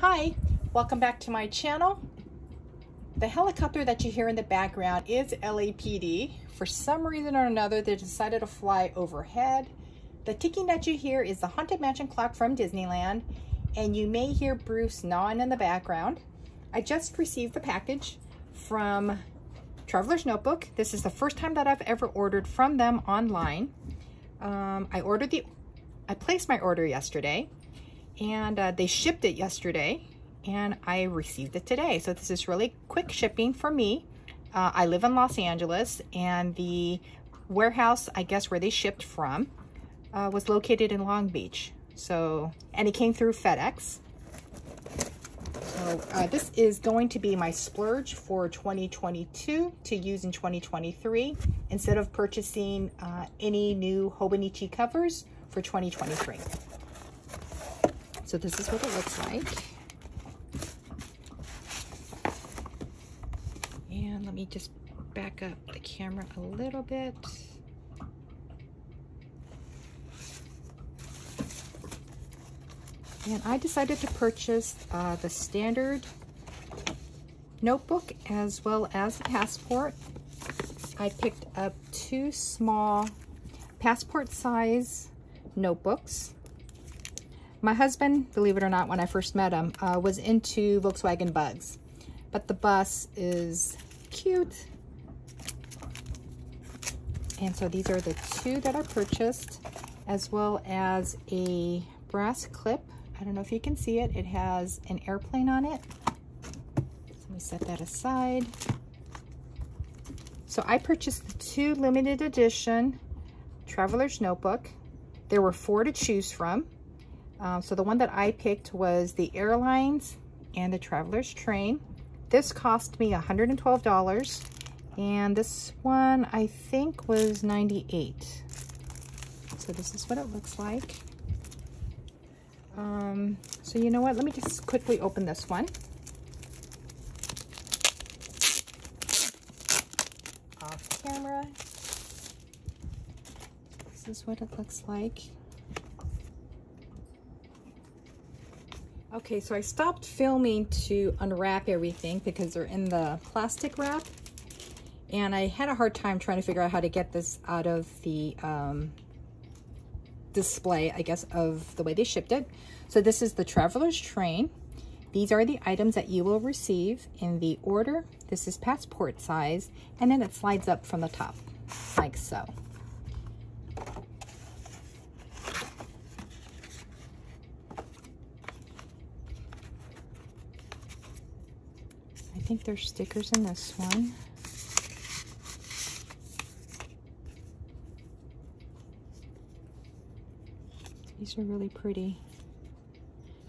Hi, welcome back to my channel. The helicopter that you hear in the background is LAPD. For some reason or another, they decided to fly overhead. The ticking that you hear is the Haunted Mansion clock from Disneyland, and you may hear Bruce gnawing in the background. I just received the package from Traveler's Notebook. This is the first time that I've ever ordered from them online. I placed my order yesterday, and they shipped it yesterday, and I received it today. So this is really quick shipping for me. I live in Los Angeles, and the warehouse, I guess, where they shipped from was located in Long Beach. And it came through FedEx. So this is going to be my splurge for 2022 to use in 2023 instead of purchasing any new Hobonichi covers for 2023. So this is what it looks like. And let me just back up the camera a little bit. And I decided to purchase the standard notebook as well as the passport. I picked up two small passport size notebooks. My husband, believe it or not, when I first met him, was into Volkswagen Bugs, but the bus is cute. And so these are the two that I purchased, as well as a brass clip. I don't know if you can see it. It has an airplane on it. So let me set that aside. So I purchased the two limited edition Traveler's Notebook. There were 4 to choose from. So the one that I picked was the Airlines and the Traveler's Train. This cost me $112, and this one I think was $98. So this is what it looks like. So you know what? Let me just quickly open this one. Off camera. This is what it looks like. Okay, so I stopped filming to unwrap everything because they're in the plastic wrap. And I had a hard time trying to figure out how to get this out of the display, I guess, of the way they shipped it. So this is the Traveler's Train. These are the items that you will receive in the order. This is passport size, and then it slides up from the top, like so. I think there's stickers in this one. These are really pretty.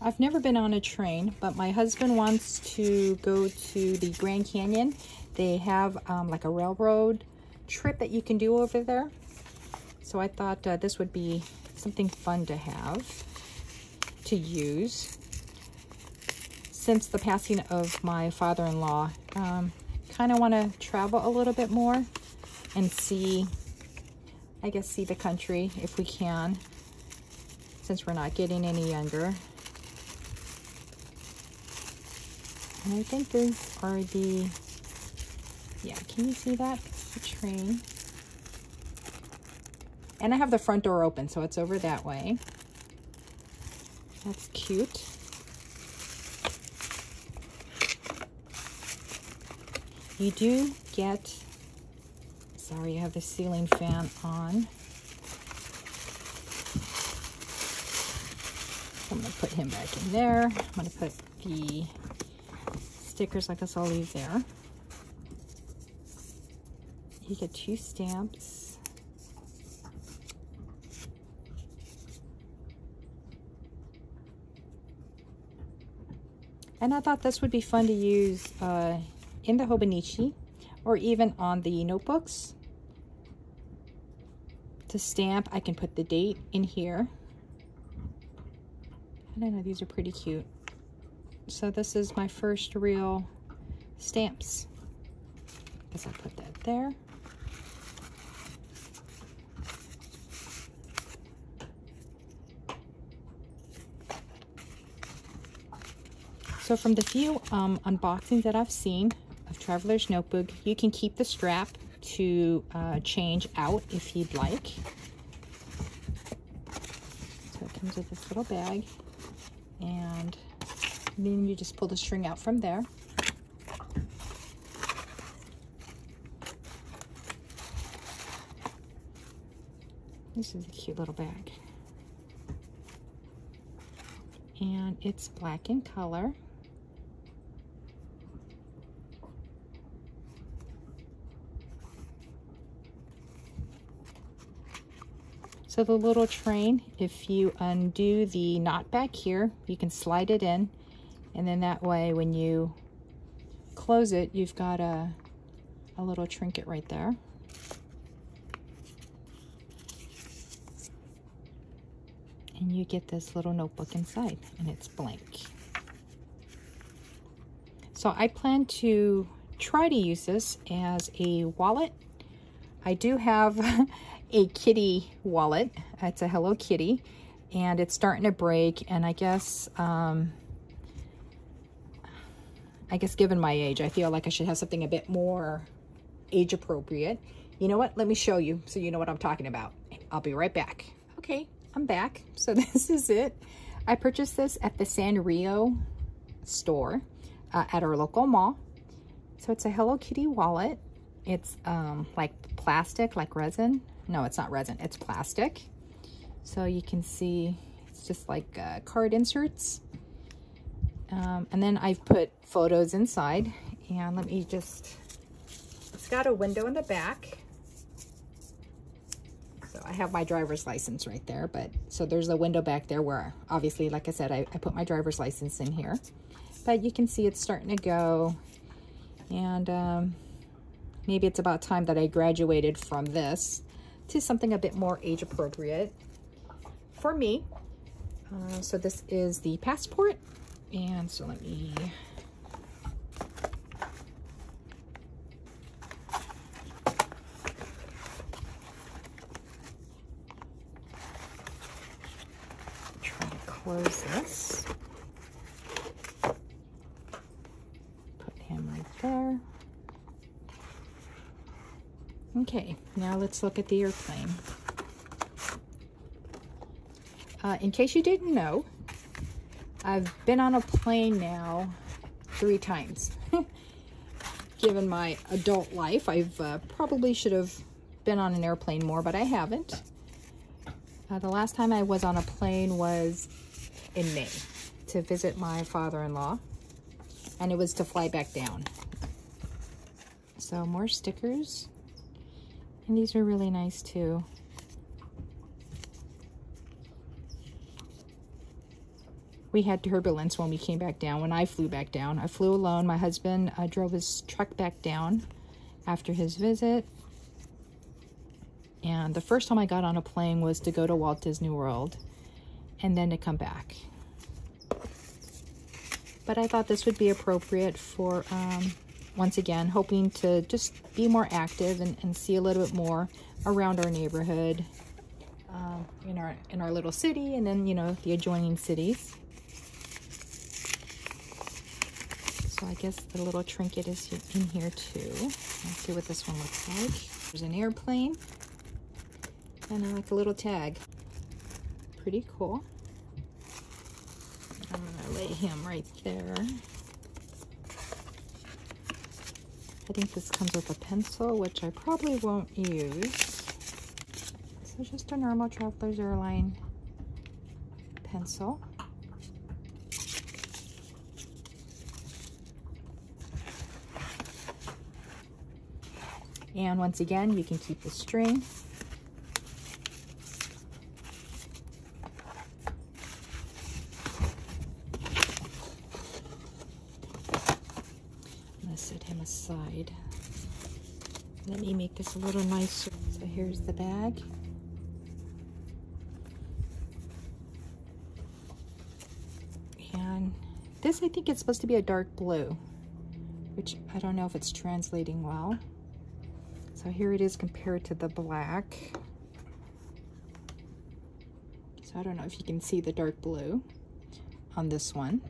I've never been on a train, but my husband wants to go to the Grand Canyon. They have like a railroad trip that you can do over there. So I thought this would be something fun to have, to use. Since the passing of my father-in-law, kind of want to travel a little bit more and see, I guess, see the country if we can, since we're not getting any younger. And I think these are the, yeah, can you see that? The train. And I have the front door open, so it's over that way. That's cute. You do get, sorry, I have the ceiling fan on. I'm gonna put him back in there. I'm gonna put the stickers, I guess I'll leave there. You get 2 stamps. And I thought this would be fun to use in the Hobonichi or even on the notebooks. To stamp, I can put the date in here. I don't know, these are pretty cute. So this is my first real stamps. Guess I'll put that there. So from the few unboxings that I've seen of Traveler's Notebook, you can keep the strap to change out if you'd like. So it comes with this little bag, and then you just pull the string out from there. This is a cute little bag. And it's black in color. So the little train, if you undo the knot back here, you can slide it in, and then that way when you close it, you've got a little trinket right there. And you get this little notebook inside, and it's blank. So I plan to try to use this as a wallet. I do have a kitty wallet. It's a Hello Kitty, and it's starting to break, and I guess given my age, I feel like I should have something a bit more age appropriate. You know what? Let me show you so you know what I'm talking about. I'll be right back. Okay, I'm back. So this is it. I purchased this at the Sanrio store at our local mall. So it's a Hello Kitty wallet. It's like plastic, like resin. No, it's not resin, it's plastic. So you can see it's just like card inserts. And then I've put photos inside, and let me just, it's got a window in the back. So I have my driver's license right there, but so there's a window back there where obviously, like I said, I put my driver's license in here. But you can see it's starting to go, and maybe it's about time that I graduated from this to something a bit more age appropriate for me. So this is the passport, and so let me try to close this. Put him right there. Okay, now let's look at the airplane. In case you didn't know, I've been on a plane now 3 times. Given my adult life, I've probably should have been on an airplane more, but I haven't. The last time I was on a plane was in May to visit my father-in-law, and it was to fly back down. So more stickers. And these are really nice too. We had turbulence when we came back down, when I flew back down. I flew alone. My husband drove his truck back down after his visit. And the first time I got on a plane was to go to Walt Disney World and then to come back. But I thought this would be appropriate for once again, hoping to just be more active and see a little bit more around our neighborhood, in our little city, and then, you know, the adjoining cities. So I guess the little trinket is in here too. Let's see what this one looks like. There's an airplane and like a little tag. Pretty cool. I'm gonna lay him right there. I think this comes with a pencil, which I probably won't use. So just a normal Travelers Airline pencil. And once again, you can keep the string. I'm gonna set him aside. Let me make this a little nicer. So here's the bag. And this, I think it's supposed to be a dark blue, which I don't know if it's translating well. So here it is compared to the black. So I don't know if you can see the dark blue on this one.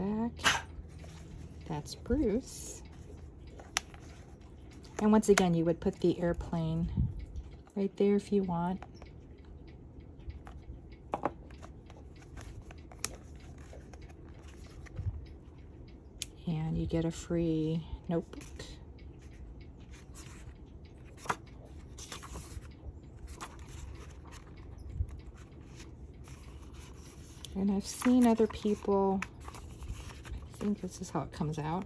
back. That's Bruce. And once again, you would put the airplane right there if you want. And you get a free notebook. And I've seen other people, I think this is how it comes out,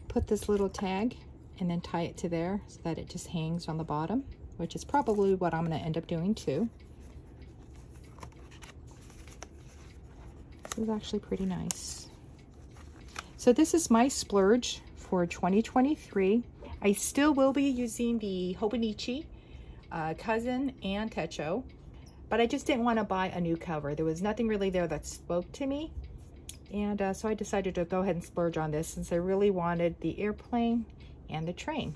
put this little tag and then tie it to there so that it just hangs on the bottom, which is probably what I'm going to end up doing too. This is actually pretty nice. So this is my splurge for 2023. I still will be using the Hobonichi Cousin and Techo, but I just didn't want to buy a new cover. There was nothing really there that spoke to me. And so I decided to go ahead and splurge on this since I really wanted the airplane and the train.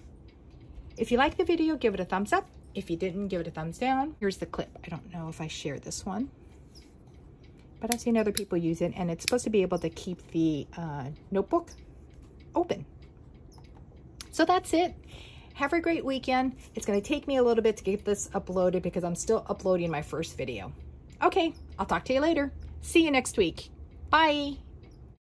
If you liked the video, give it a thumbs up. If you didn't, give it a thumbs down. Here's the clip. I don't know if I shared this one, but I've seen other people use it, and it's supposed to be able to keep the notebook open. So that's it. Have a great weekend. It's going to take me a little bit to get this uploaded because I'm still uploading my first video. Okay, I'll talk to you later. See you next week. Bye.